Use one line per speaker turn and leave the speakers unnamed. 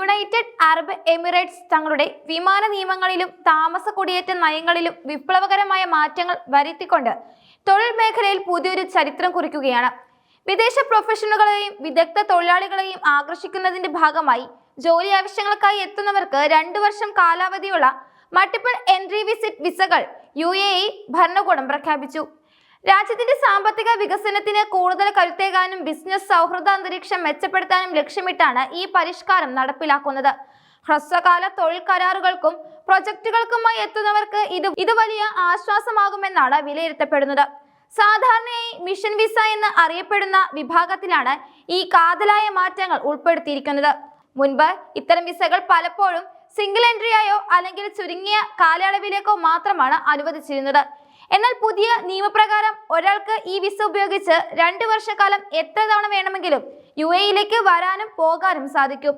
United Arab Emirates തങ്ങളുടെ വിമാന നിയമങ്ങളിലും താമസ കുടിയേറ്റ നയങ്ങളിലും വിപ്ലവകരമായ മാറ്റങ്ങൾ വരുത്തിക്കൊണ്ട് തൊഴിൽ മേഖലയിൽ പുതിയൊരു ചരിത്രം കുറിക്കുകയാണ്. വിദേശ പ്രൊഫഷണലുകളെയും വിദഗ്ധ തൊഴിലാളികളെയും ആകർഷിക്കുന്നതിന്റെ ഭാഗമായി ജോലി ആവശ്യങ്ങൾക്കായി എത്തുന്നവർക്ക് 2 വർഷം കാലാവധിയുള്ള മൾട്ടിപ്പിൾ എൻട്രി വിസിറ്റ് വിസകൾ UAE ഭരണകൂടം പ്രഖ്യാപിച്ചു. രാജ്യത്തിന്റെ സാമ്പത്തിക വികസനത്തിന് കൂടുതൽ കരുത്തേകാനും ബിസിനസ് സൗഹൃദ അന്തരീക്ഷം മെച്ചപ്പെടുത്താനും ലക്ഷ്യമിട്ടാണ് ഈ പരിഷ്കാരം നടപ്പിലാക്കുന്നത്. ഹ്രസ്വകാല തൊഴിൽ കരാറുകൾക്കും പ്രൊജക്ടുകൾക്കുമായി എത്തുന്നവർക്ക് ഇത് വലിയ ആശ്വാസമാകുമെന്നാണ് വിലയിരുത്തപ്പെടുന്നത്. സാധാരണയായി മിഷൻ വിസ എന്ന് അറിയപ്പെടുന്ന വിഭാഗത്തിലാണ് ഈ കാതലായ മാറ്റങ്ങൾ ഉൾപ്പെടുത്തിയിരിക്കുന്നത്. മുൻപ് ഇത്തരം വിസകൾ പലപ്പോഴും സിംഗിൾ എൻട്രിയായോ അല്ലെങ്കിൽ ചുരുങ്ങിയ കാലയളവിലേക്കോ മാത്രമാണ് അനുവദിച്ചിരുന്നത്. എന്നാൽ പുതിയ നിയമപ്രകാരം ഒരാൾക്ക് ഈ വിസ ഉപയോഗിച്ച് 2 വർഷക്കാലം എത്ര തവണ വേണമെങ്കിലും UAE യിലേക്ക് വരാനും പോകാനും സാധിക്കും.